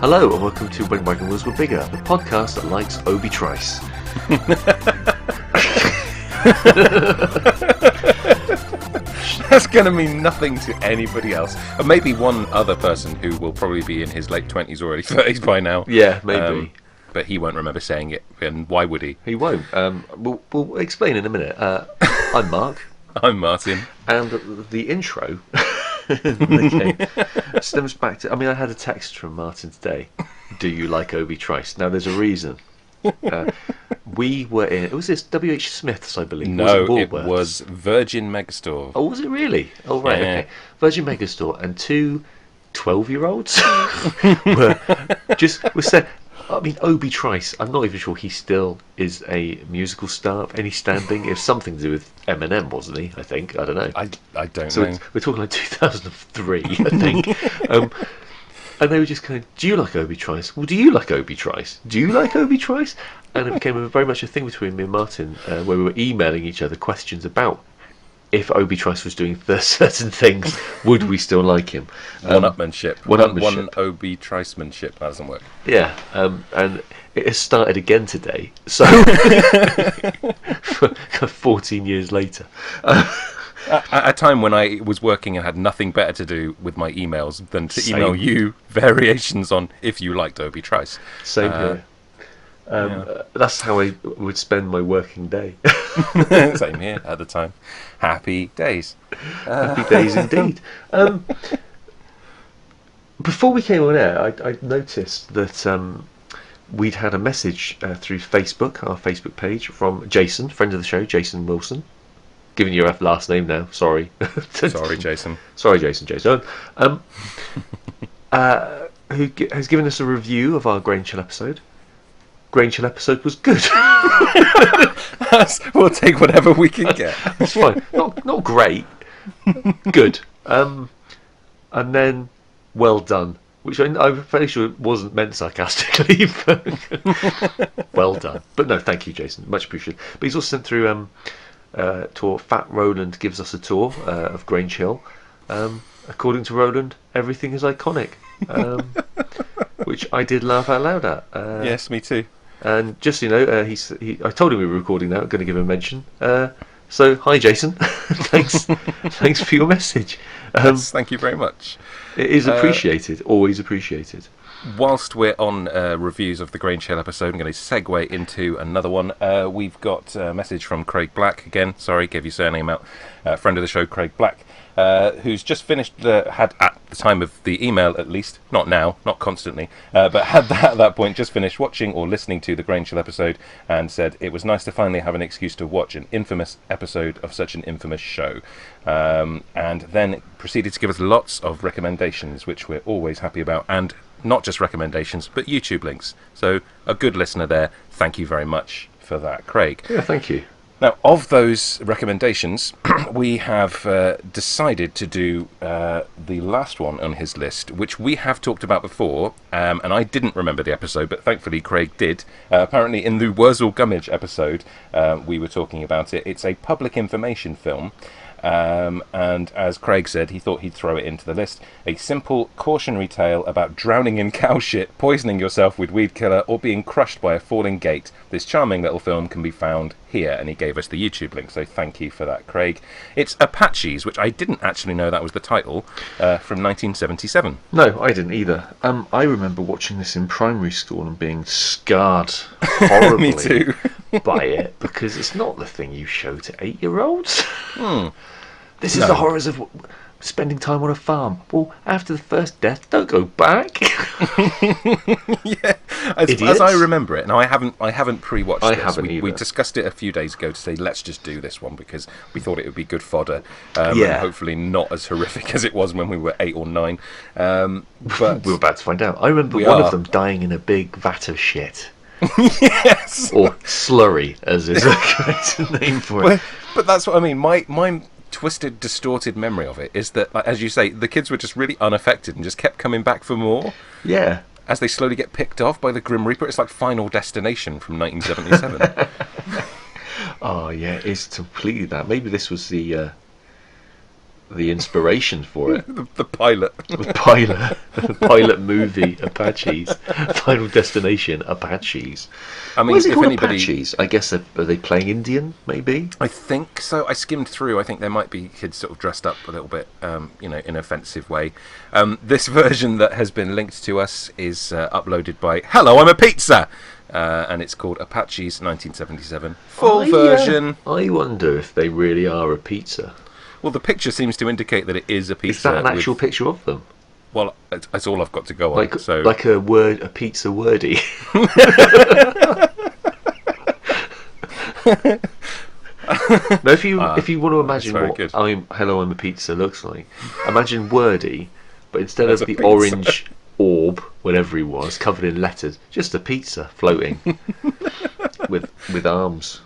Hello and welcome to When Wagon Wheels Were Bigger, the podcast that likes Obi Trice. That's going to mean nothing to anybody else. And maybe one other person who will probably be in his late 20s or early 30s by now. Yeah, maybe. But he won't remember saying it, and why would he? He won't. We'll explain in a minute. I'm Mark. I'm Martin. And the intro stems back to... I mean, I had a text from Martin today. Do you like Obi Trice? Now, there's a reason. We were in... It was this W.H. Smith's, I believe. No, it was Virgin Megastore. Oh, was it really? Oh, right, yeah. okay. Virgin Megastore and two 12-year-olds were said... I mean, Obi Trice, I'm not even sure he still is a musical star of any standing. It was something to do with Eminem, wasn't he? I think. I don't know. I don't know. So we're talking like 2003, I think. And they were just kind of, do you like Obi Trice? Well, do you like Obi Trice? Do you like Obi Trice? And it became very much a thing between me and Martin, where we were emailing each other questions about if Obi Trice was doing certain things, would we still like him? One-upmanship. One Obi Tricemanship. That doesn't work. Yeah, and it has started again today. So, 14 years later. At a time when I was working and had nothing better to do with my emails than to email you variations on if you liked Obi Trice. Same here. That's how I would spend my working day. Same here at the time. Happy days. Happy days indeed. Before we came on air, I noticed that we'd had a message through Facebook, our Facebook page, from Jason, friend of the show, Jason Wilson. Giving you your last name now, sorry. Sorry, Jason. Sorry, Jason. Who has given us a review of our Grain Chill episode. Grain Chill episode was good. We'll take whatever we can get. It's fine. Not great. Good. And then well done, which I'm fairly sure wasn't meant sarcastically. But well done. But no, thank you, Jason. Much appreciated. But he's also sent through tour. Fat Roland gives us a tour of Grain Chill. According to Roland, everything is iconic. Which I did laugh out loud at. Yes, me too. And just so you know, I told him we were recording now. I'm going to give him a mention. So, hi, Jason. Thanks for your message. Yes, thank you very much. It is appreciated. Always appreciated. Whilst we're on reviews of the Grain Chill episode, I'm going to segue into another one. We've got a message from Craig Black again. Sorry, gave your surname out. Friend of the show, Craig Black. Who's just finished, had at the time of the email at least, not now, not constantly, but had at that point just finished watching or listening to the Grain Chill episode and said it was nice to finally have an excuse to watch an infamous episode of such an infamous show. And then proceeded to give us lots of recommendations, which we're always happy about, and not just recommendations, but YouTube links. So a good listener there. Thank you very much for that, Craig. Yeah, thank you. Now, of those recommendations, we have decided to do the last one on his list, which we have talked about before, and I didn't remember the episode, but thankfully Craig did. Apparently in the Wurzel Gummidge episode, we were talking about it. It's a public information film, and as Craig said, he thought he'd throw it into the list. A simple cautionary tale about drowning in cow shit, poisoning yourself with weed killer, or being crushed by a falling gate. This charming little film can be found here, and he gave us the YouTube link, so thank you for that, Craig. It's Apaches, which I didn't actually know that was the title, from 1977. No, I didn't either. I remember watching this in primary school and being scarred horribly Me too. by it, because it's not the thing you show to 8-year-olds. This is No. the horrors of spending time on a farm. Well, after the first death, don't go back. Yeah, as I remember it. Now I haven't pre-watched I this. haven't We either. discussed it a few days ago to say let's just do this one because we thought it would be good fodder. And Yeah. hopefully not as horrific as it was when we were 8 or 9. But We were about to find out. I remember one of them dying in a big vat of shit. yes, Or slurry, as is a correct name for it. but that's what I mean. My twisted, distorted memory of it is that, like, as you say, the kids were just really unaffected and just kept coming back for more. Yeah. As they slowly get picked off by the Grim Reaper. It's like Final Destination from 1977. Oh yeah, it's completely that. Maybe this was the the inspiration for it. The pilot. The pilot movie, Apaches. Final Destination, Apaches. I mean, Why is it if called anybody, Apaches? I guess are they playing Indian? Maybe. I think so. I skimmed through. I think there might be kids sort of dressed up a little bit, in an offensive way. This version that has been linked to us is uploaded by Hello, I'm a Pizza, and it's called Apaches 1977 full version. I wonder if they really are a pizza. Well, the picture seems to indicate that it is a pizza. Is that an actual picture of them? Well, that's all I've got to go on. Like a pizza wordy. Now, if you want to imagine what Hello, I'm a Pizza looks like, imagine wordy, but instead of the pizza. orange orb, whatever he was, covered in letters, just a pizza floating with arms.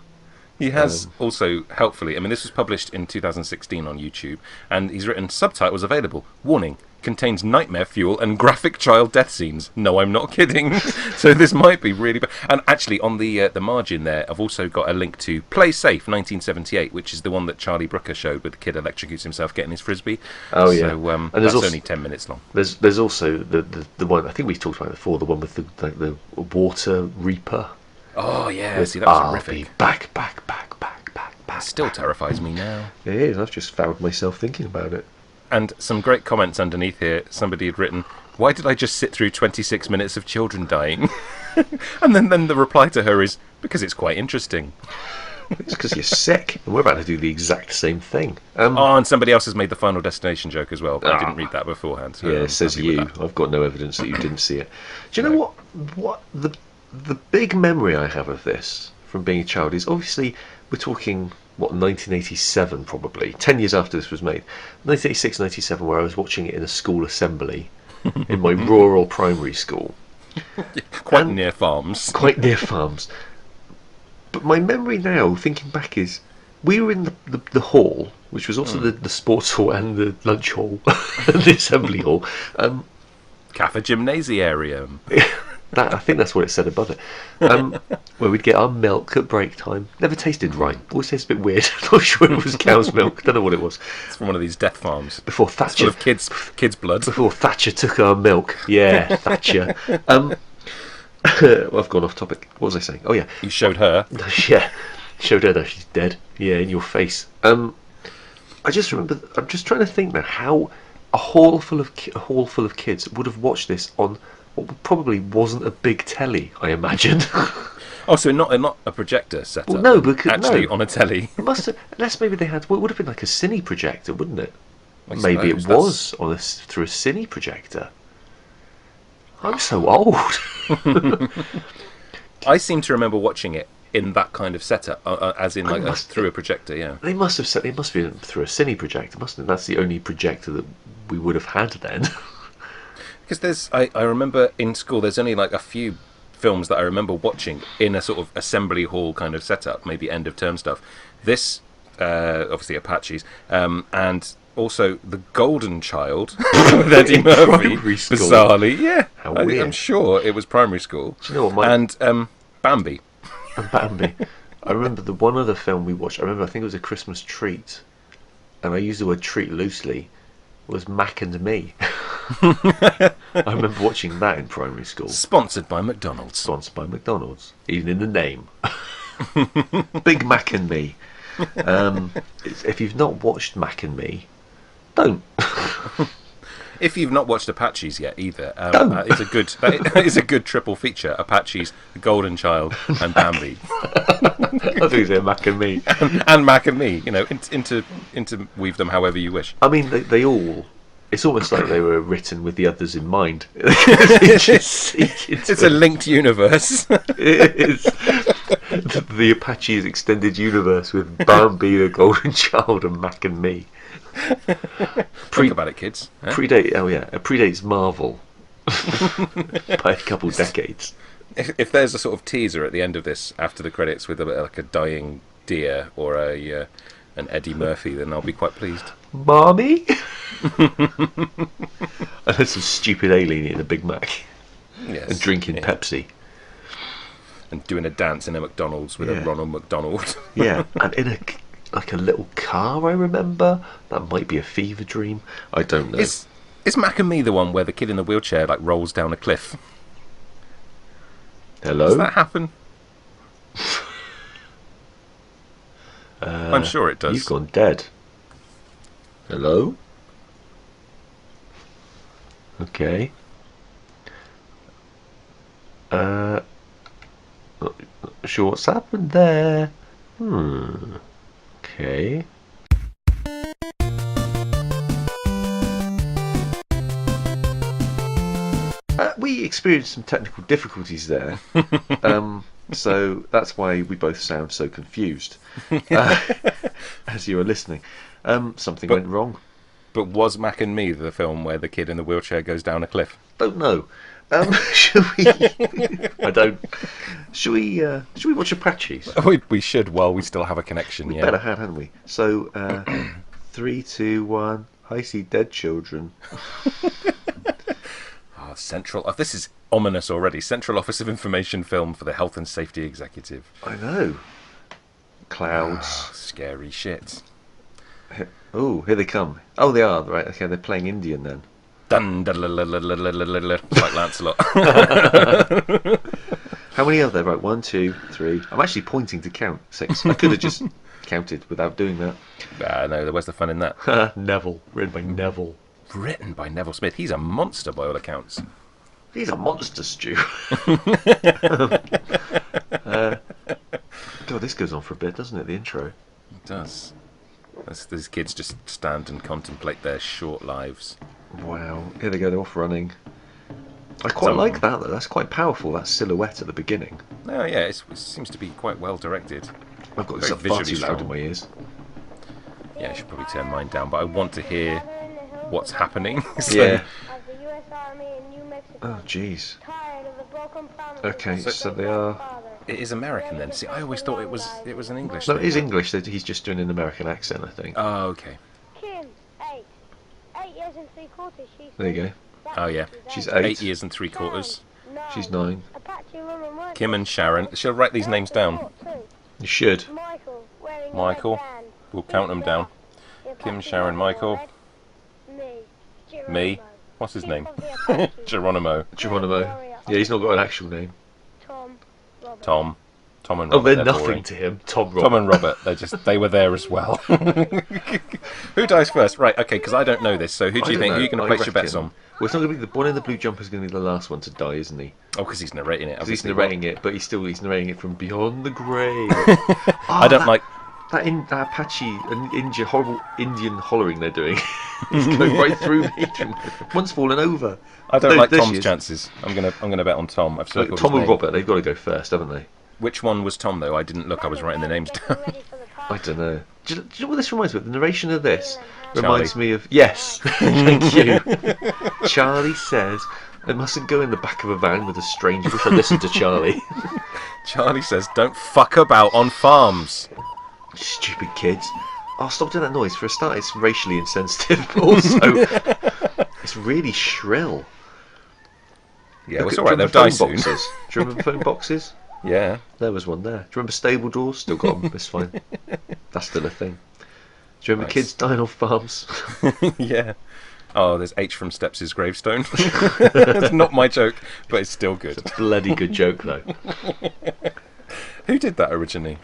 He has also, helpfully, I mean, this was published in 2016 on YouTube, and he's written, subtitles available. Warning, contains nightmare fuel and graphic child death scenes. No, I'm not kidding. So this might be really bad. And actually, on the margin there, I've also got a link to Play Safe 1978, which is the one that Charlie Brooker showed, where the kid electrocutes himself getting his frisbee. Oh, yeah. So and that's only 10 minutes long. There's also the one, I think we talked about it before, the one with the water reaper. Oh, yeah. See, that was horrific. Back. Still terrifies me now. It is. I've just found myself thinking about it. And some great comments underneath here. Somebody had written, why did I just sit through 26 minutes of children dying? And then the reply to her is, because it's quite interesting. It's because you're sick, and we're about to do the exact same thing. And somebody else has made the Final Destination joke as well, but I didn't read that beforehand. So yeah, it says you. I've got no evidence that you didn't see it. Do you know what the big memory I have of this from being a child is, obviously we're talking 1987 probably, 10 years after this was made, 1986, 97, where I was watching it in a school assembly in my rural primary school, quite near farms. But my memory now, thinking back, is we were in the hall, which was also the sports hall and the lunch hall and the assembly hall, Cafe Gymnasium. I think that's what it said above it. Where we'd get our milk at break time. Never tasted right. Always tasted a bit weird. Not sure it was cow's milk. Don't know what it was. It's from one of these death farms. Before Thatcher. It's full of kids' blood. Before Thatcher took our milk. Yeah, Thatcher. Well, I've gone off topic. What was I saying? Oh yeah. You showed her. Yeah. Showed her that she's dead. Yeah, in your face. I just remember. I'm just trying to think now how a hall full of kids would have watched this on what probably wasn't a big telly, I imagine. Oh, so not a projector setup? Well, no, because actually on a telly. It must have, unless maybe they had. Well, it would have been like a cine projector, wouldn't it? suppose Maybe it was on through a cine projector. I'm so old. I seem to remember watching it in that kind of setup, as in through a projector. Yeah. They must have said it must have been through a cine projector, mustn't it? That's the only projector that we would have had then. Because I remember in school, there's only like a few films that I remember watching in a sort of assembly hall kind of setup, maybe end of term stuff. This, obviously Apaches, and also The Golden Child with Eddie Murphy, bizarrely. Yeah, I'm sure it was primary school. Do you know what? And Bambi. And Bambi. I remember the one other film we watched. I think it was A Christmas Treat, and I use the word treat loosely. Was Mac and Me. I remember watching that in primary school. Sponsored by McDonald's. Sponsored by McDonald's, even in the name. Big Mac and Me. If you've not watched Mac and Me, don't. If you've not watched Apaches yet either, don't. That is a good triple feature: Apaches, The Golden Child, and Bambi. I think you said Mac and Me. and Mac and Me. You know, interweave them however you wish. I mean, they all. It's almost like they were written with the others in mind. It's a linked universe. It is the Apaches extended universe with Bambi, The Golden Child, and Mac and Me. Think about it, kids. It predates Marvel by a couple decades. If there's a sort of teaser at the end of this, after the credits, with like a dying deer or an Eddie Murphy, then I'll be quite pleased. Mommy? And there's some stupid alien eating a Big Mac. Yes. And drinking Pepsi. And doing a dance in a McDonald's with a Ronald McDonald. Yeah, and in like a little car, I remember. That might be a fever dream. I don't know. Is Mac and Me the one where the kid in the wheelchair like rolls down a cliff? Hello? Does that happen? I'm sure it does. You've gone dead. Hello? Okay. Not sure what's happened there. Okay. We experienced some technical difficulties there. So that's why we both sound so confused as you were listening. Something went wrong. But was Mac and Me the film where the kid in the wheelchair goes down a cliff? Don't know. Should we? I don't. Should we watch Apaches? We should while we still have a connection. We yeah. better have, hadn't we? So, 3, 2, 1. I see dead children. Central. This is ominous already. Central Office of Information film for the Health and Safety Executive. I know. Clouds. Scary shit. Oh, here they come. Oh, they are right. Okay, they're playing Indian then. Dun, like Lancelot. How many are there? Right, 1, 2, 3. I'm actually pointing to count 6. I could have just counted without doing that. No, where's the fun in that? Neville, written by Neville. Written by Neville Smith. He's a monster by all accounts. He's a monster, Stu. God, this goes on for a bit, doesn't it? The intro. It does. These kids just stand and contemplate their short lives. Wow. Here they go, they're off running. I quite like that, though. That's quite powerful, that silhouette at the beginning. Oh, yeah, it seems to be quite well directed. I've got this up far too loud in my ears. Yeah, I should probably turn mine down, but I want to hear what's happening. So. Yeah. Oh, jeez. Okay, so they are... It is American then. See, I always thought it was an English No, thing. it is English. He's just doing an American accent, I think. Oh, okay. Kim, 8 years and 3/4. There you go. Oh, yeah. She's 8. 8 years and 3/4. She's 9. Kim and Sharon. She'll write these names down. You should. Michael. We'll count them down. Kim, Sharon, Michael. Me. What's his name? Geronimo. Yeah, he's not got an actual name. Tom and Robert. Oh, they're nothing boring. to him. Tom and Robert. They were there as well. Who dies first? Right. Okay. Because I don't know this. So who do you think? Who are you going to place your bets on? Well, it's not going to be the one in the blue jumper. Is going to be the last one to die, isn't he? Oh, because he's narrating it. Because he's narrating it, but he's narrating it from beyond the grave. I don't like that Apache and horrible Indian hollering they're doing. He's going right through me. One's fallen over. I don't like Tom's chances. I'm gonna bet on Tom. I've circled Tom his and name. Robert. They've got to go first, haven't they? Which one was Tom though? I didn't look. I was writing the names down. I don't know. Do you know what this reminds me of? The narration of this Charlie. reminds me of... Yes, thank you. Charlie says, I mustn't go in the back of a van with a stranger. I wish I listened to Charlie. Charlie says, don't fuck about on farms. Stupid kids. Oh, stop doing that noise. For a start, it's racially insensitive, but also it's really shrill. Yeah, it's alright, they'll die soon. Do you remember phone boxes? Yeah. There was one there. Do you remember stable doors? Still got them, it's fine. That's still a thing. Do you remember kids dying off farms? Yeah. Oh, there's H from Steps' gravestone. It's not my joke, but it's still good. It's a bloody good joke, though. Who did that originally?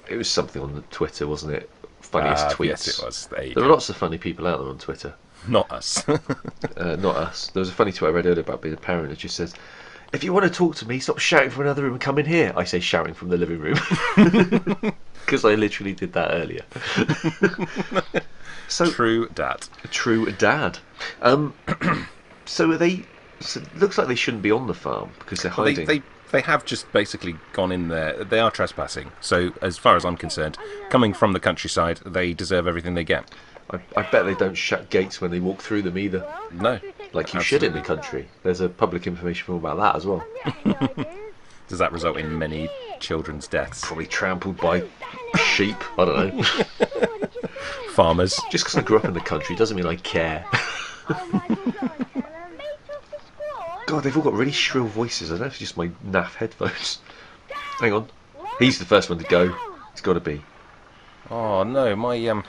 It was something on Twitter, wasn't it? Funniest tweets. Yes, it was. There are lots of funny people out there on Twitter. Not us. Not us. There was a funny tweet I read earlier about being a parent. It just says, if you want to talk to me, stop shouting from another room and come in here. I say shouting from the living room. Because I literally did that earlier. So True dad. True dad. So are they... So it looks like they shouldn't be on the farm because they're hiding. They have just basically gone in there. They are trespassing. So as far as I'm concerned, coming from the countryside, they deserve everything they get. I bet they don't shut gates when they walk through them either. No. Like you should in the country. There's a public information film about that as well. Does that result in many children's deaths? Probably trampled by sheep. I don't know. Farmers. Just because I grew up in the country doesn't mean I care. God, they've all got really shrill voices. I don't know if it's just my naff headphones. Hang on. He's the first one to go. It's got to be. Oh no,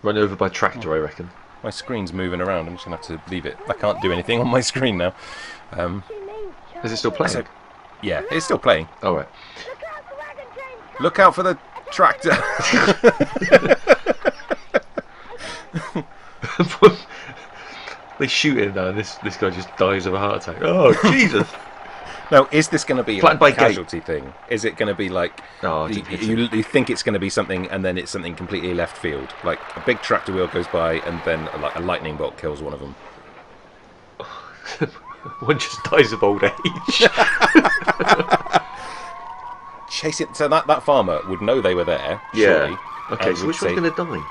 Run over by tractor, I reckon. my screen's moving around. I'm just gonna have to leave it. I can't do anything on my screen now. Is it still playing? So, yeah, it's still playing. Oh, right. Look out for the wagon train! Look out for the tractor. They shoot him now, and this guy just dies of a heart attack. Oh, Jesus! Now, is this going to be Flattened like a by gate. casualty thing? Is it going to be like Oh, I you, didn't hit him. you think it's going to be something, and then it's something completely left field? Like a big tractor wheel goes by, and then like a lightning bolt kills one of them. One just dies of old age. Chase it. So that farmer would know they were there. Yeah. Surely, Okay, and so would which one's say, going to die?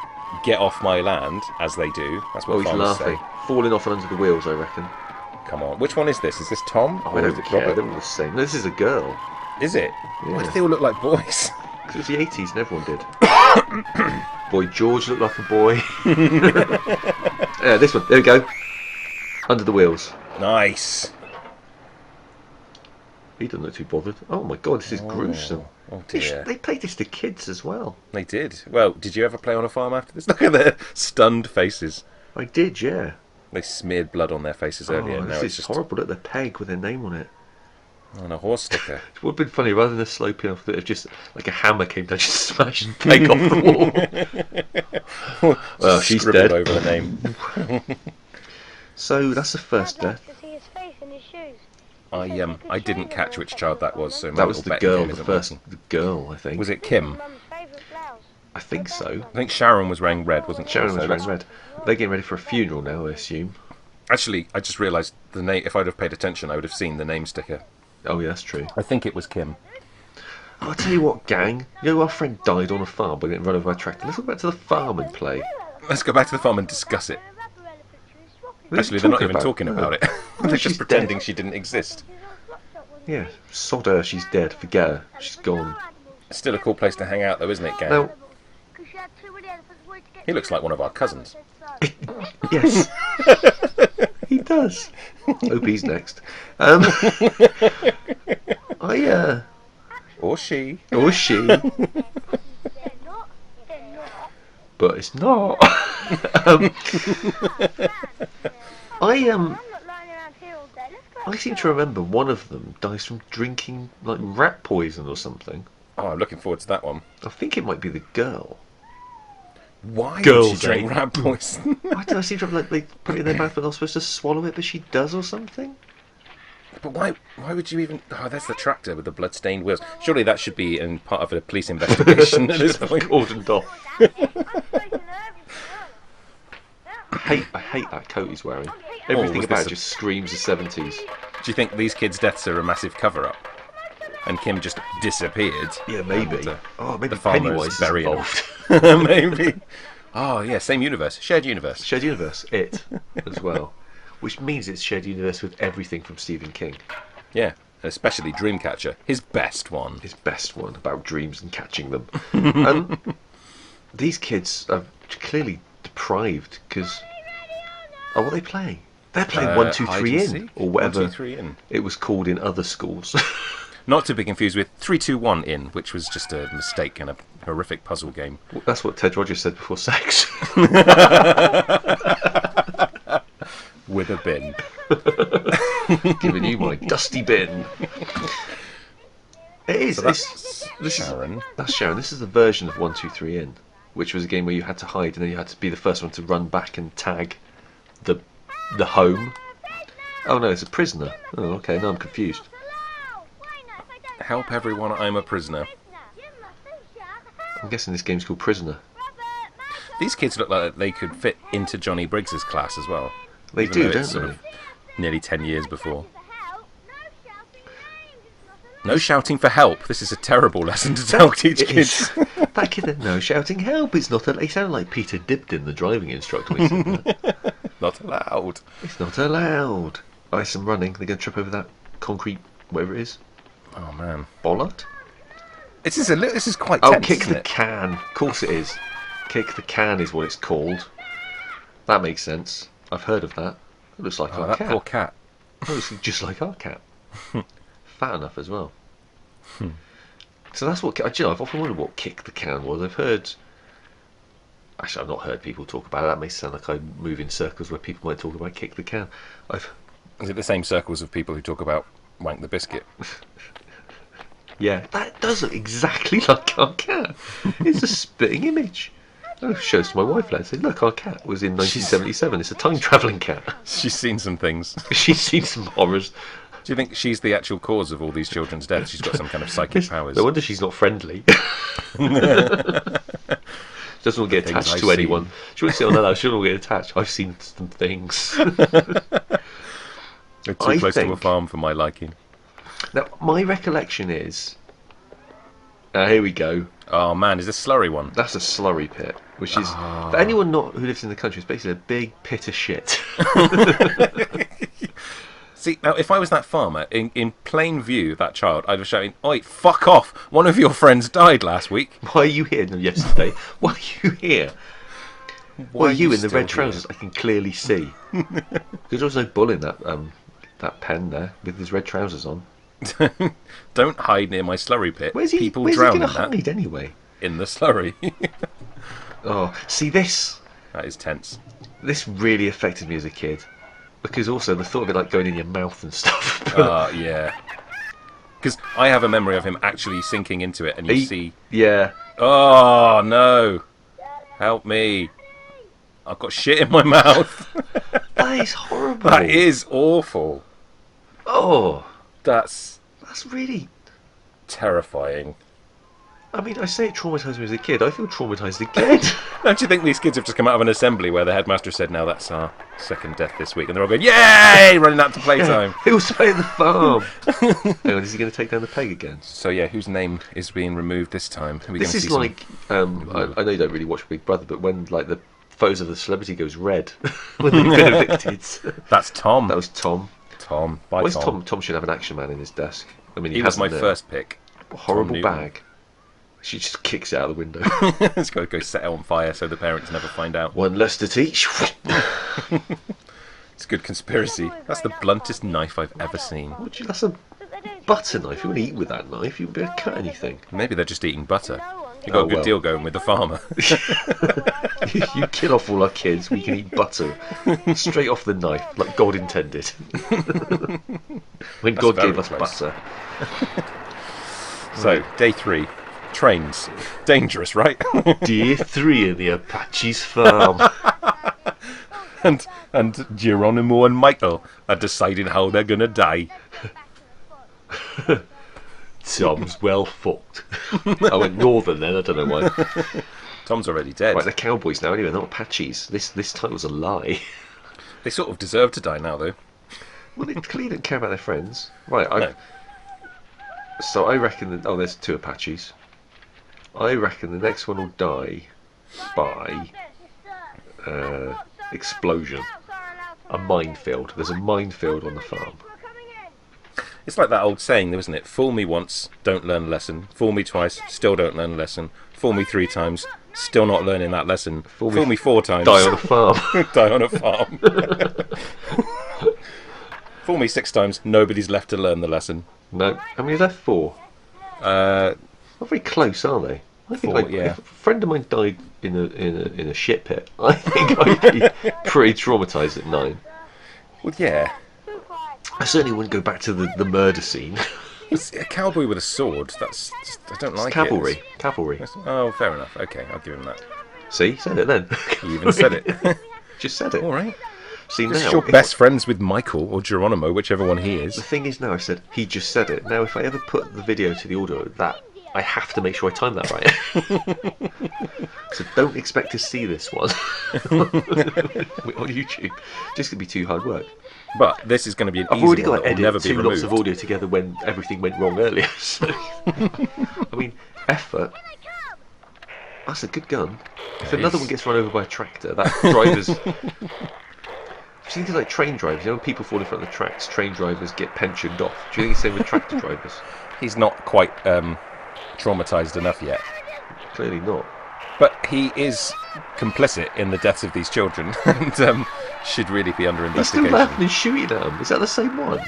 get off my land, as they do. That's what Oh, he's farmers laughing. say. Falling off and under the wheels, I reckon. Come on, which one is this? Is this Tom? Oh, or I is don't it care. Robert? They're all the same. No, this is a girl. Is it? Yeah. Why do they all look like boys? Because it was the 80s and everyone did. Boy George looked like a boy. Yeah, this one. There we go. Under the wheels. Nice. He doesn't look too bothered. Oh my god, this is gruesome. Oh They, dear. they played this to kids as well. They did. Well, did you ever play on a farm after this? Look at their stunned faces. I did, yeah. They smeared blood on their faces earlier. Oh, Now this it's is just horrible. Look at the peg with their name on it. on a horse sticker. It would have been funny rather than a slow pin-off that if just like a hammer came down, just smashed the peg off the wall. Well, she's Scribbled dead. over the name. So that's the first I'd like death. to see his face in his shoes. I didn't catch which child that was, so my That was little the betting girl, game the isn't first working. the girl, I think. Was it Kim? Mum's favourite blouse. I think so. I think Sharon was wearing red, wasn't she? Sharon So was that's- wearing red. They're getting ready for a funeral now, I assume. Actually, I just realised the name. If I'd have paid attention, I would have seen the name sticker. Oh yeah, that's true. I think it was Kim. I'll tell you what, gang. You know, our friend died on a farm by getting run over by a tractor. Let's go back to the farm and play. Let's go back to the farm and discuss it. What are Actually, you they're not talking even talking about it. They're she's just pretending dead. she didn't exist. Yeah, sod her, she's dead. Forget her. She's gone. It's still a cool place to hang out, though, isn't it, gang? No. He looks like one of our cousins. Yes. He does. Hope he's next. Or she. Or she. But it's not. I seem to remember one of them dies from drinking like rat poison or something. Oh, I'm looking forward to that one. I think it might be the girl. Why Girls, would she drink eh? rat poison? I don't know, I seem to have like they put it in their mouth but not supposed to swallow it, but she does or something. But why would you even... Oh, that's the tractor with the blood-stained wheels. Surely that should be in part of a police investigation at this point. Cordoned off. I hate that coat he's wearing. Everything was about this it just screams the 70s. Do you think these kids' deaths are a massive cover-up? And Kim just disappeared? Yeah, maybe. And, Oh, maybe the farmer's Pennywise is burying him. involved. Maybe. Oh, yeah, same universe. Shared universe. Shared universe, it, as well. Which means it's shared universe with everything from Stephen King. Yeah, especially Dreamcatcher. His best one. His best one, about dreams and catching them. These kids are clearly deprived, because... Oh, what are they playing? They're playing 1, 2, 3 hide and in, seek? or whatever 1, 2, 3 in. it was called in other schools. Not to be confused with 3, 2, 1 in, which was just a mistake and a horrific puzzle game. That's what Ted Rogers said before sex. With a bin. Giving you my dusty bin. It is. So that's Sharon. That's Sharon. This is the version of 1, 2, 3 in, which was a game where you had to hide and then you had to be the first one to run back and tag the home. Oh no, it's a prisoner. Oh, okay. Now I'm confused. Help everyone, I'm a prisoner. I'm guessing this game's called Prisoner. These kids look like they could fit into Johnny Briggs's class as well. They even do, though don't it's sort they? of nearly 10 years before. No shouting for help. This is a terrible lesson to teach It kids. is. That kid had no shouting help. It's not. He sounded like Peter Dibdin, the driving instructor. When he said that. Not allowed. It's not allowed. I some running. They're going to trip over that concrete, whatever it is. Oh man, Bollard? this is quite Oh, tense, kick isn't the it? can. Of course it is. Kick the can is what it's called. That makes sense. I've heard of that. It looks like Oh, our that cat. poor cat. Oh, it's just like our cat. Fat enough as well. So that's what. Do you know, I've often wondered what kick the can was. I've heard Actually, I've not heard people talk about it. That may sound like I move in circles where people might talk about kick the can. Is it the same circles of people who talk about wank the biscuit? Yeah, that does look exactly like our cat. It's a spitting image. I shows to my wife later. Say, look, our cat was in 1977. It's a time-travelling cat. She's seen some things. She's seen some horrors. Do you think she's the actual cause of all these children's deaths? She's got some kind of psychic powers. No wonder she's not friendly. Doesn't want to get attached to anyone. She wouldn't sit on that. She wouldn't want to get attached. I've seen some things. They're too close to a farm for my liking. Now, my recollection is... here we go. Oh man, is this slurry one? That's a slurry pit, which is... For anyone not who lives in the country, it's basically a big pit of shit. See, now, if I was that farmer, in plain view, that child, I'd have shouting, "Oi, fuck off! One of your friends died last week." Why are you here? No, yesterday. Why are you here? Why are you in the red trousers? I can clearly see. Because there was no bull in that pen there with his red trousers on. Don't hide near my slurry pit. Where's he drown in that. Where's he going to hide anyway? In the slurry. Oh, see this? That is tense. This really affected me as a kid. Because also the thought of it like going in your mouth and stuff. Yeah. Because I have a memory of him actually sinking into it, and you see... Yeah. Oh, no. Help me. I've got shit in my mouth. That is horrible. That is awful. Oh. That's really... terrifying. I mean, I say it traumatised me as a kid. I feel traumatised again. Don't you think these kids have just come out of an assembly where the headmaster said, "Now that's our second death this week," and they're all going, "Yay!" running out to playtime. He was playing the farm. Hang on, is he going to take down the peg again? So yeah, whose name is being removed this time? This is like I know you don't really watch Big Brother, but when like the photos of the celebrity goes red when they've been evicted. That's Tom. That was Tom. Tom. Bye, Where's Tom. Tom should have an action man in his desk. I mean, he was my first pick. Horrible bag. She just kicks it out the window. It's got to go set it on fire so the parents never find out. One less to teach. It's a good conspiracy. That's the bluntest knife I've ever seen. That's a butter knife. You wouldn't eat with that knife. You wouldn't be able to cut anything. Maybe they're just eating butter. You got a good deal going with the farmer. You kill off all our kids. We can eat butter straight off the knife, like God intended. When God gave us butter. So, day 3. Trains. Dangerous, right? Day 3 in the Apaches farm. and Geronimo and Michael are deciding how they're going to die. Tom's well fucked. I went northern then, I don't know why. Tom's already dead. Right, they're cowboys now anyway, not Apaches. This title's a lie. They sort of deserve to die now, though. Well, they clearly don't care about their friends. Right, No. So I reckon that... Oh, there's 2 Apaches. I reckon the next one will die by explosion. A minefield. There's a minefield on the farm. It's like that old saying, isn't it? Fool me once, don't learn a lesson. Fool me twice, still don't learn a lesson. Fool me 3 times, still not learning that lesson. Fool me 4 times. Die on a farm. Die on a farm. Fool me 6 times, nobody's left to learn the lesson. No. How many left? 4? Not very close, are they? I think 4, yeah. If a friend of mine died in a shit pit, I think I'd be pretty traumatised at 9. Well, yeah. I certainly wouldn't go back to the murder scene. It's a cowboy with a sword. That's just, I don't like It's cavalry. it. Cavalry. Oh, fair enough. Okay, I'll give him that. See, said it then. You even said it. Just said it. All right. See This now, is your best friends with Michael or Geronimo, whichever one he is. The thing is now, I said he just said it. Now, if I ever put the video to the audio, that I have to make sure I time that right. So don't expect to see this one on YouTube. Just gonna be too hard work. But this is going to be an I've easy already one got to that will never edit be 2 lots removed. of audio together when everything went wrong earlier. So, I mean, effort. That's a good gun. If another one gets run over by a tractor, that driver's... Do you think it's like train drivers? You know, when people fall in front of the tracks, train drivers get pensioned off. Do you think it's the same with tractor drivers? He's not quite traumatised enough yet. Clearly not. But he is complicit in the deaths of these children and should really be under He's still investigation. laughing and shooting at them. Is that the same one?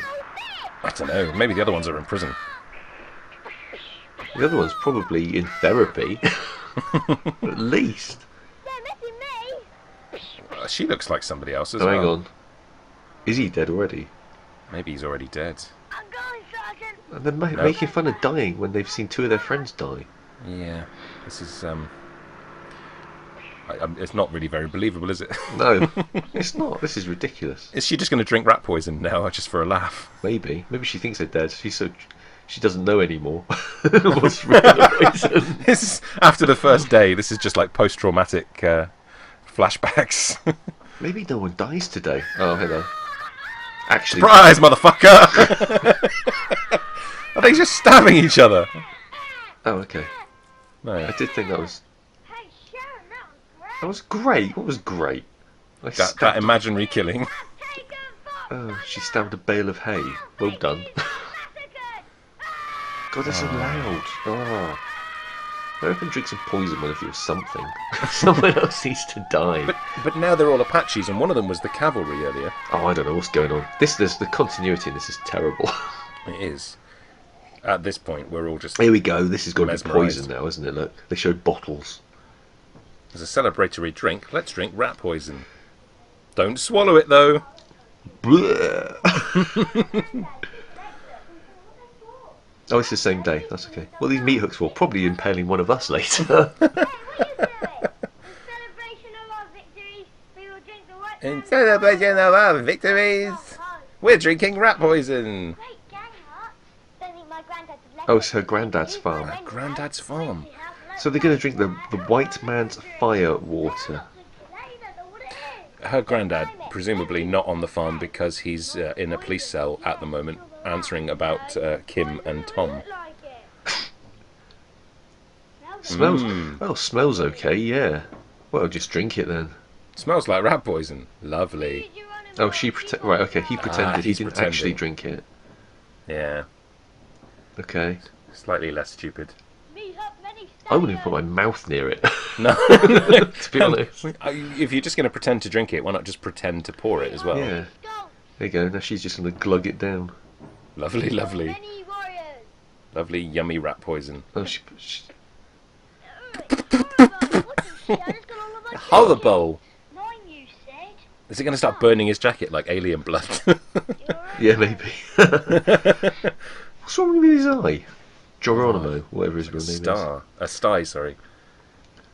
I don't know. Maybe the other ones are in prison. The other one's probably in therapy. At least. She looks like somebody else as Oh, well. hang on. Is he dead already? Maybe he's already dead. I'm going, Sergeant. And they're making fun of dying when they've seen two of their friends die. Yeah. This is it's not really very believable, is it? No, it's not. This is ridiculous. Is she just going to drink rat poison now, just for a laugh? Maybe she thinks they're dead. She doesn't know anymore. What's really the reason? This is, after the first day, this is just like post-traumatic flashbacks. Maybe no one dies today. Oh, hello. Actually, Surprise, motherfucker! Are they just stabbing each other? oh, okay. No. I did think that was Hey, Sharon, that was great. great. What was great? That imaginary killing. Take him, Fox. Oh, she stabbed a bale of hay. Well done. God, that's so loud. Oh. I reckon drink some poison whenever you're something. Someone else needs to die. But now they're all Apaches, and one of them was the cavalry earlier. Oh, I don't know what's going on. The continuity in this is terrible. It is. At this point, we're all just... Here we go. This has got to be Mesmerised. poison now, isn't it? Look, they showed bottles. As a celebratory drink, let's drink rat poison. Don't swallow it, though. Bleh. Oh, it's the same day. That's okay. What are these meat hooks for? Probably impaling one of us later. Hey, what are you doing? In celebration of our victories, we will drink the white In man's celebration of our victories, we're drinking rat poison. Great gang, Mark. Don't think my granddad would let Oh, me. it's her granddad's farm. Granddad's farm. So they're going to drink the white man's fire water. Her granddad, presumably not on the farm because he's in a police cell at the moment, answering about Kim and Tom. Smells. Oh, smells okay. Yeah. Well, just drink it then. Smells like rat poison. Lovely. Oh, right. Okay, he pretended he he's didn't pretending. actually drink it. Yeah, Okay. slightly less stupid. I wouldn't even put my mouth near it. No. To be honest. If you're just going to pretend to drink it, why not just pretend to pour it as well? Yeah. There you go. Now she's just going to glug it down. Lovely, lovely. Many warriors. Lovely, yummy rat poison. Oh, Horrible! Nine, you said. Is it going to start burning his jacket like alien blood? yeah, maybe. What's wrong with his eye? Geronimo, whatever his real name A sty, sorry.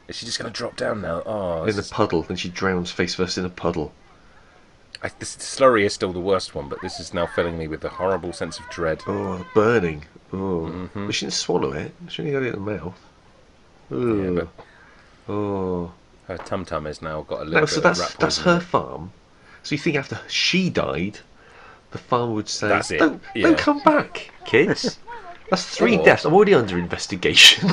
Is she just going to drop down now? Oh, is. In a puddle, and she drowns face first in a puddle. This slurry is still the worst one, but this is now filling me with a horrible sense of dread. Oh, burning. Oh. But she didn't swallow it. She only got it in the mouth. Ooh. Yeah, but Oh. her tum-tum has now got a little No, bit so of rat that's poison. her farm. So you think after she died, the farm would say, That's it, Don't yeah. come back, kids. That's 3 Or- deaths. I'm already under investigation.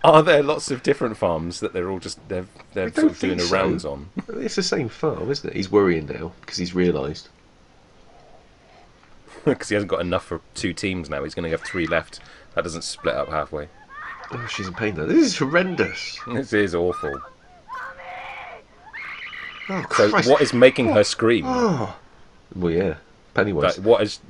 Are there lots of different farms that they're all just they're don't sort of doing think the so. rounds on? It's the same farm, isn't it? He's worrying now because he's realised. Because he hasn't got enough for 2 teams now. He's going to have 3 left. That doesn't split up halfway. Oh, she's in pain now. This is horrendous. This is awful. Oh, So Christ. what is making her scream? Oh. Well, yeah. Pennywise. What is?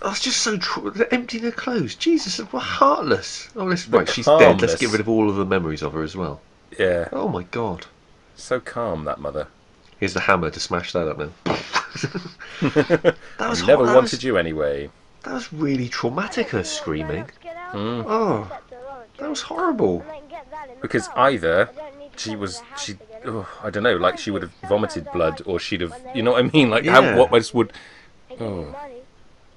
It's just so they're emptying her clothes. Jesus, we're heartless. Oh, right, she's dead. Let's Harmless. get rid of all of the memories of her as well. Yeah, Oh my God. so calm, that mother. Here's the hammer to smash that up now. That was I never hor- that wanted was, you anyway. That was really traumatic. Her screaming. Mm. Oh, that was horrible. Because either I don't know, like she would have vomited blood, or she'd have, you know what I mean? Like Yeah. what else would? Oh.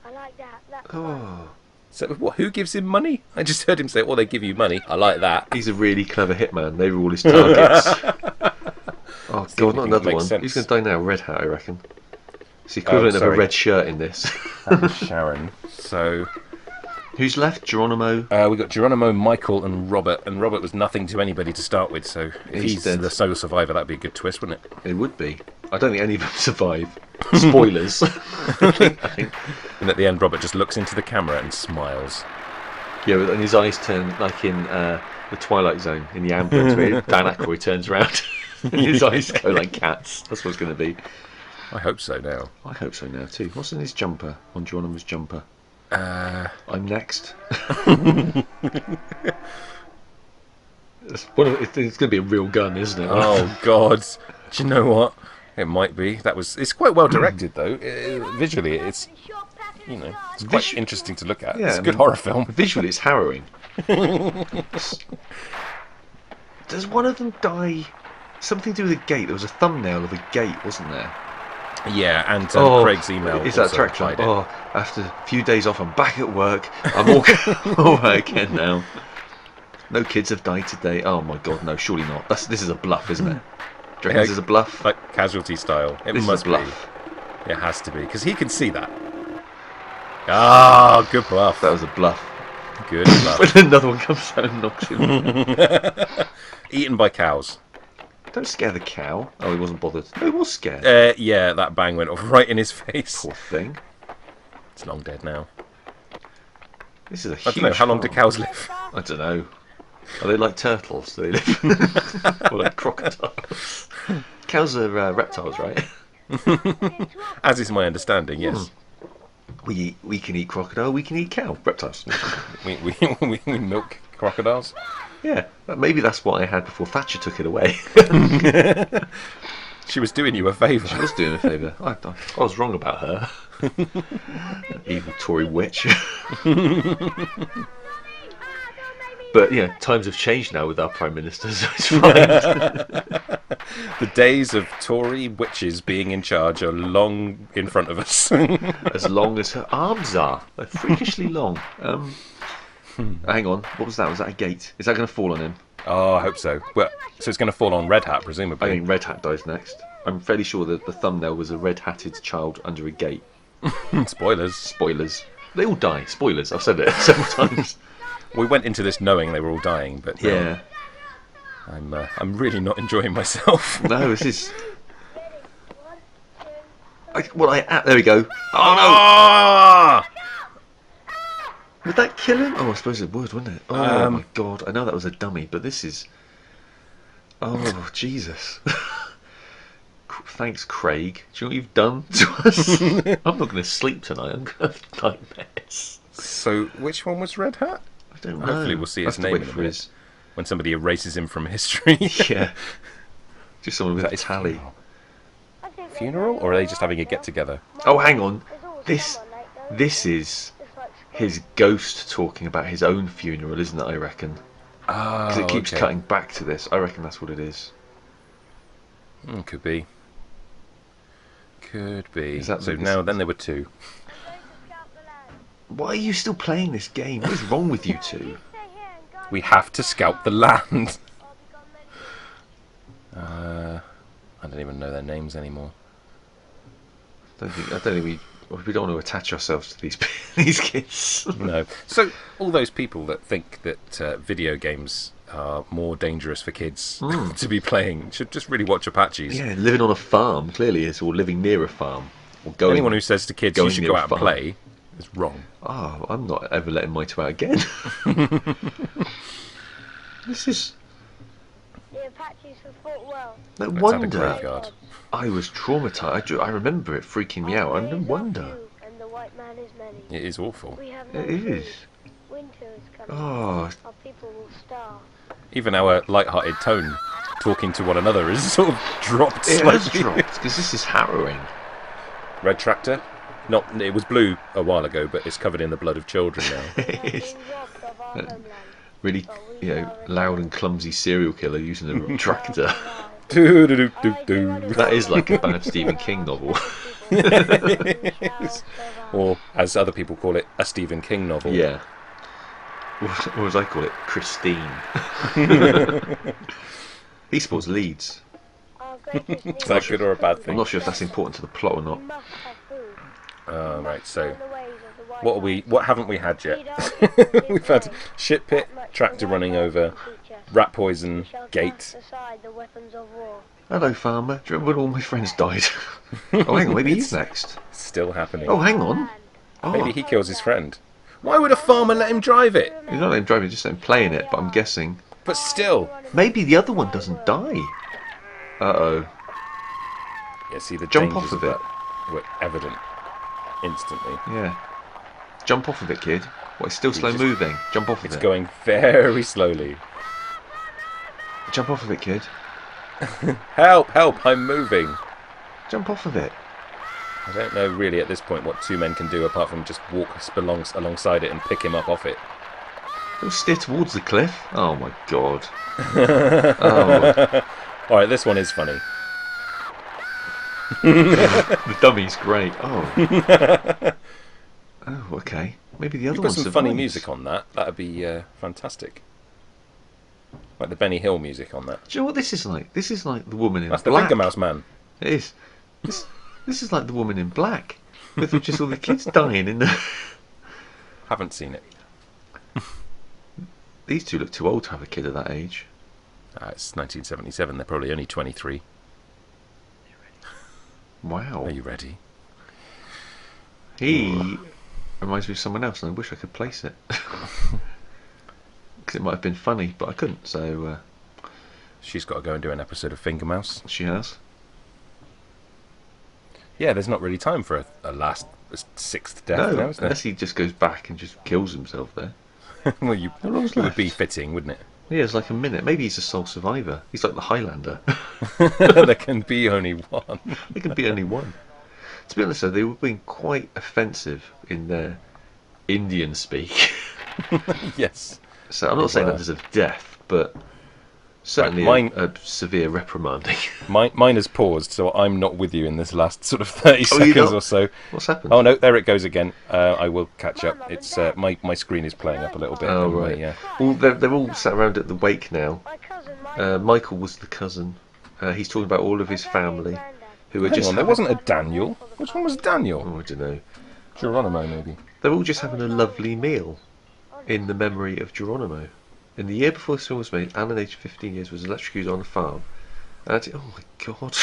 I like that. That's Oh, So what? Who gives him money? I just heard him say, "Oh, they give you money." I like that. he's a really clever hitman. They were all his targets. Oh God, not anything another makes one. sense. He's going to die now. Red hat, I reckon. It's the equivalent of a sorry. red shirt in this. That was Sharon. So Who's left? Geronimo. we got Geronimo, Michael, and Robert. And Robert was nothing to anybody to start with. So if He's he's dead. the sole survivor, that'd be a good twist, wouldn't it? It would be. I don't think any of them survive. Spoilers. I think. And at the end, Robert just looks into the camera and smiles. Yeah, and his eyes turn like in the Twilight Zone, in the ambulance, where Dan Aykroyd turns around. His eyes go like cats. That's what it's going to be. I hope so now. I hope so now too. What's in his jumper? On Geronimo's jumper? I'm next. It's going to be a real gun, isn't it? Oh God! Do you know what? It might be. It's quite well directed though. Visually, it's it's quite interesting to look at. Yeah, It's a good horror film. Visually, it's harrowing. Does one of them die? Something to do with a gate. There was a thumbnail of a gate, wasn't there? Yeah, and Craig's email is that also track? implied it. Oh, after a few days off, I'm back at work. I'm all right again now. No kids have died today. Oh my God, no, surely not. This is a bluff, isn't it? Do you reckon this is a bluff? Like Casualty style. It This is must a bluff. be. It has to be because he can see that. Ah, good bluff. That was a bluff. Good bluff. When another one comes out and knocks him. Eaten by cows. Don't scare the cow. Oh, he wasn't bothered. No, he was scared. Yeah, that bang went off right in his face. Poor thing. It's long dead now. This is a I huge don't know. How long do farm. cows live? I don't know. Are they like turtles? Do they live? Or like crocodiles? Cows are reptiles, right? As is my understanding, yes. We can eat crocodile. We can eat cow. Reptiles. We milk crocodiles. Yeah, maybe that's what I had before Thatcher took it away. She was doing you a favour. I was doing a favour. I was wrong about her. Evil Tory witch. But yeah, times have changed now with our Prime Minister, so it's fine. The days of Tory witches being in charge are long in front of us. As long as her arms are. They're freakishly long. Hang on, what was that? Was that a gate? Is that going to fall on him? Oh, I hope so. Well, so it's going to fall on Red Hat, presumably. I think Red Hat dies next. I'm fairly sure that the thumbnail was a red-hatted child under a gate. Spoilers. Spoilers. They all die. Spoilers. I've said it several times. We went into this knowing they were all dying, but Yeah. I'm really not enjoying myself. No, this is... there we go. Oh, Ah! no! Would that kill him? Oh, I suppose it would, wouldn't it? Oh, my God. I know that was a dummy, but this is... Oh, Jesus. Thanks, Craig. Do you know what you've done to us? I'm not going to sleep tonight. I'm going to have nightmares. So, which one was Red Hat? I don't know. Hopefully we'll see I his have to name wait in a for minute. his... When somebody erases him from history. Yeah. Just someone with That a is tally. Funeral? Or are they just having a get-together? Oh, hang on. This is his ghost talking about his own funeral, isn't it, I reckon? Ah, Because it keeps okay. cutting back to this. I reckon that's what it is. Could be. Could be. Is that So the- now, then there were two. Why are you still playing this game? What is wrong with you two? We have to scout the land. I don't even know their names anymore. I don't think we don't want to attach ourselves to these kids. No. So all those people that think that video games are more dangerous for kids to be playing should just really watch Apaches. Yeah, living on a farm clearly is, or living near a farm, or going. Anyone who says to kids you going should near go a out and farm. play is wrong. Oh, I'm not ever letting my two out again. This is The Apaches have fought well. no Let's have a wonder. graveyard. I was traumatised. I remember it freaking me out. And no wonder. And the white man is many. It is awful. We have no It is. food. Winter is coming. Oh, Our people will starve. Even our light-hearted tone talking to one another is sort of dropped it slightly. has dropped because this is harrowing. Red tractor. Not. It was blue a while ago, but it's covered in the blood of children now. We have been robbed of our homeland. Really, loud and clumsy serial killer using a tractor. Do-do-do-do-do. That is like a bad Stephen King novel. Or, as other people call it, a Stephen King novel. Yeah. Or as I call it, Christine. He sports Leeds. Is that good or a bad I'm thing? not sure if that's important to the plot or not. Right, so what haven't we had yet? We've had shit pit, tractor running over, rat poison, gate. Hello, farmer. Do you remember when all my friends died? Oh, hang on, maybe he's next. Still happening. Oh, hang on. Oh, Maybe he kills his friend. Why would a farmer let him drive it? he's not letting him drive, he's just letting him play in it, but I'm guessing. But still. Maybe the other one doesn't die. Uh-oh. Yeah, see, the Jump dangers off of it. that were evident instantly. Yeah. Jump off of it, kid. What, it's still slow just- moving. Jump off of It's it. going very slowly. Jump off of it, kid. Help, help, I'm moving. Jump off of it. I don't know really at this point what two men can do apart from just walk alongside it and pick him up off it. Don't steer towards the cliff. Oh my god. Oh. Alright, this one is funny. The dummy's great. Oh. Oh, okay. Maybe the other You've one got some funny music on that. That'd be fantastic. Like the Benny Hill music on that. Do you know what this is like? This is like the woman in That's the black. Finger Mouse Man. It is. This is like the woman in black. With just all the kids dying in the... Haven't seen it. These two look too old to have a kid at that age. It's 1977. They're probably only 23. Wow. Are you ready? He reminds me of someone else, and I wish I could place it. Because it might have been funny, but I couldn't, so... She's got to go and do an episode of Finger Mouse. She has. Yeah, there's not really time for a sixth death No, now, is there? unless he just goes back and just kills himself there. Well, How long's it would left? be fitting, wouldn't it? Yeah, it's like a minute. Maybe he's a sole survivor. He's like the Highlander. There can be only one. There can be only one. To be honest, though, they were being quite offensive in their Indian speak. Yes. So I'm not saying that deserves death, but certainly Right, a severe reprimanding. Mine has paused, so I'm not with you in this last sort of 30 Oh, you're seconds not? or so. What's happened? Oh no, there it goes again. I will catch up. It's my screen is playing up a little bit. Oh, and right. yeah. Well, they're all sat around at the wake now. My cousin Michael. Michael was the cousin. He's talking about all of his family who are Hang just... on, there wasn't a Daniel. Which one was Daniel? Oh, I don't know. Geronimo, maybe. They're all just having a lovely meal in the memory of Geronimo. In the year before this film was made, Alan, aged 15 years, was electrocuted on a farm. Oh my god.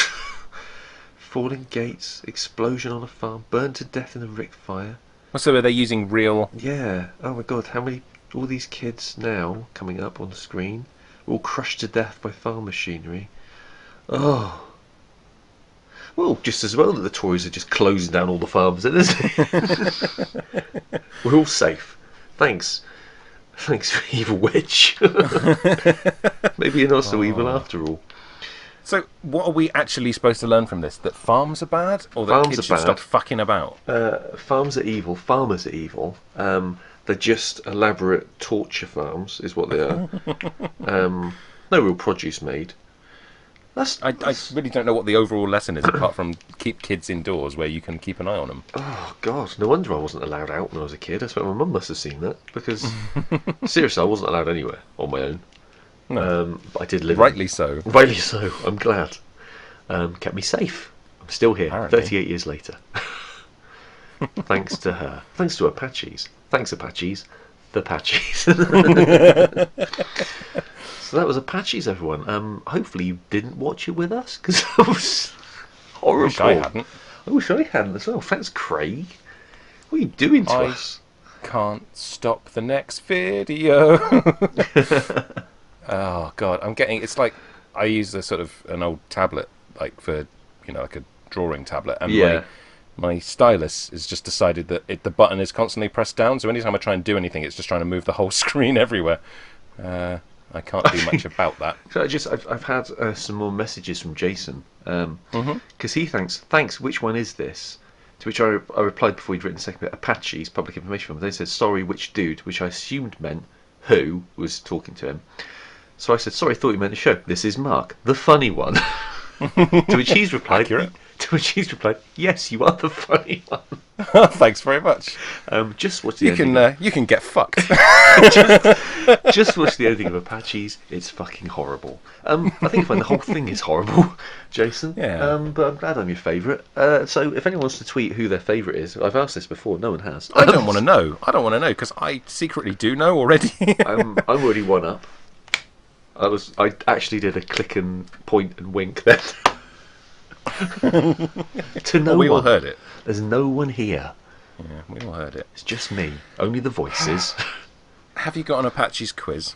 Falling gates, explosion on a farm, burned to death in a rick fire. Well, so are they using real... Yeah. Oh my god, how many... All these kids now, coming up on the screen, were all crushed to death by farm machinery. Oh. Well, just as well that the Tories are just closing down all the farms, then, isn't it? We're all safe. Thanks. Thanks for evil witch. Maybe you're not so evil after all. So, what are we actually supposed to learn from this? That farms are bad? Or that Farms kids are should bad. stop fucking about? Farms are evil. Farmers are evil. They're just elaborate torture farms, is what they are. No real produce made. I really don't know what the overall lesson is, apart from keep kids indoors where you can keep an eye on them. Oh god, no wonder I wasn't allowed out when I was a kid. I swear my mum must have seen that, because seriously, I wasn't allowed anywhere on my own. No. But I did live. Rightly so. Rightly so. I'm glad. Kept me safe. I'm still here, Apparently. 38 years later. Thanks to her. Thanks to Apaches. Thanks Apaches. The Apaches. So that was Apaches, everyone. Hopefully you didn't watch it with us, because it was horrible. Wish I hadn't. I wish I hadn't as well. Thanks, Craig. What are you doing to I- us? Can't stop the next video. Oh god, I'm getting... It's like I use a sort of an old tablet, like for, like a drawing tablet, and Yeah. my stylus has just decided that the button is constantly pressed down, so anytime I try and do anything, it's just trying to move the whole screen everywhere. I can't do much about that. So I've had some more messages from Jason, because he thanks. Which one is this? To which I replied before he'd written the second bit. Apaches, public information from. They said sorry, which dude? Which I assumed meant who was talking to him. So I said sorry, I thought you meant the show. This is Mark, the funny one. To which he's replied. Accurate. To which he's replied, yes, you are the funny one. Thanks very much. Just watch the You ending. can get fucked. Just watch the ending of Apaches. It's fucking horrible. I think you find the whole thing is horrible, Jason. Yeah. But I'm glad I'm your favourite. So if anyone wants to tweet who their favourite is, I've asked this before. No one has. I don't want to know. I don't want to know because I secretly do know already. I'm already one up. I actually did a click and point and wink then. To no We all one. heard it. There's no one here. Yeah, we all heard it. It's just me. Only the voices. Have you got an Apaches quiz?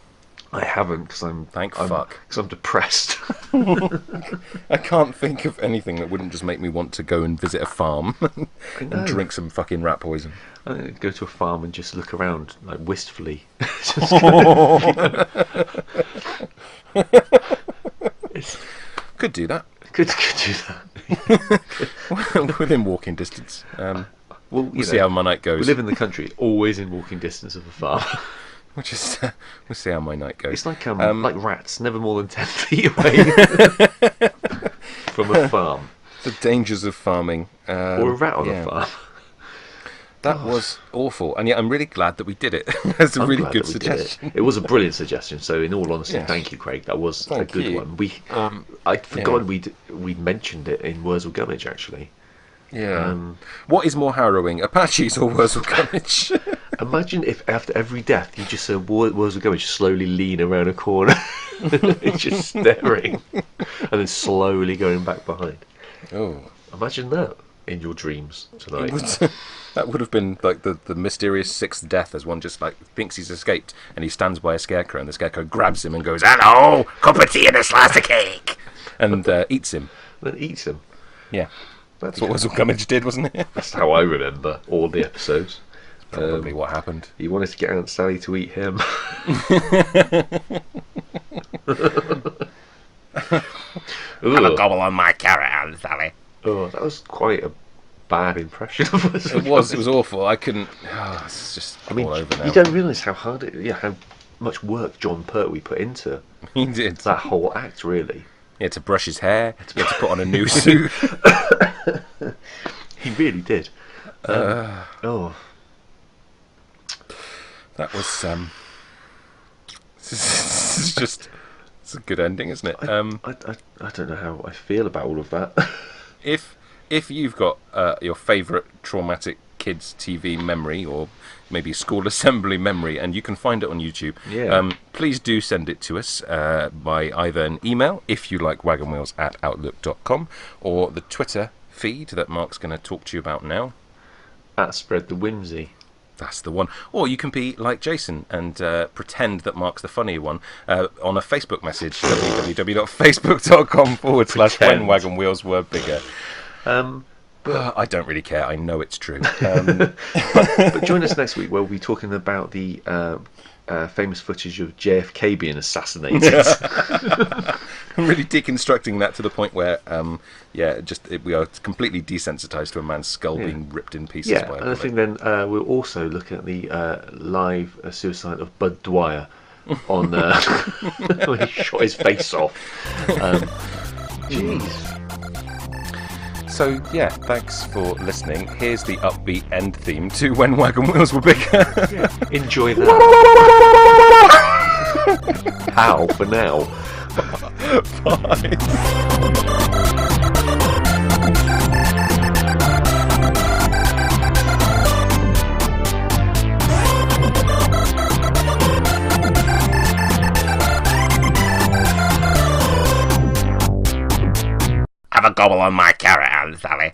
I haven't because I'm fuck. because I'm depressed. I can't think of anything that wouldn't just make me want to go and visit a farm and drink some fucking rat poison. I'd go to a farm and just look around like wistfully. Could do that. Could do that. Within walking distance. We'll see how my night goes. We live in the country, always in walking distance of a farm. We'll see how my night goes. It's like rats, never more than 10 feet away from a farm. The dangers of farming. Or a rat on a farm. That was awful, and yet I'm really glad that we did it. That's a really good suggestion. It was a brilliant suggestion. So, in all honesty, thank you, Craig. That was a good one. I'd forgotten we'd mentioned it in Wurzel Gummidge actually. Yeah. What is more harrowing, Apaches or Wurzel Gummidge? Imagine if after every death you just saw Wurzel Gummidge slowly lean around a corner, just staring, and then slowly going back behind. Oh, imagine that in your dreams tonight. That would have been like the mysterious sixth death, as one just like thinks he's escaped, and he stands by a scarecrow, and the scarecrow grabs him and goes, "Hello, cup of tea and a slice of cake," and eats him. Then eats him. Yeah, that's what Wurzel Gummidge did, wasn't it? That's how I remember all the episodes. Probably what happened. He wanted to get Aunt Sally to eat him. Have a gobble on my carrot, Aunt Sally. Oh, that was quite a bad impression of us. It was awful. I couldn't. It's just all over now. You don't realise how hard how much work John Pertwee put into. He did that whole act, really. He had to brush his hair. He had to put on a new suit. He really did. Oh, that was. It's just. It's a good ending, isn't it? I don't know how I feel about all of that. If you've got your favourite traumatic kids' TV memory, or maybe school assembly memory, and you can find it on YouTube, please do send it to us by either an email, if you like wagonwheels@outlook.com, or the Twitter feed that Mark's going to talk to you about now. At Spread the Whimsy. That's the one. Or you can be like Jason and pretend that Mark's the funny one on a Facebook message, www.facebook.com/when wagon wheels were bigger. I don't really care. I know it's true. But join us next week where we'll be talking about the famous footage of JFK being assassinated. I'm really deconstructing that to the point where, we are completely desensitized to a man's skull being ripped in pieces. Yeah, and I think then we'll also look at the live suicide of Bud Dwyer on when he shot his face off. Jeez. So, thanks for listening. Here's the upbeat end theme to When Wagon Wheels Were Bigger. Enjoy that. How for now. Bye. Have a gobble on my carrot, Aunt Sally.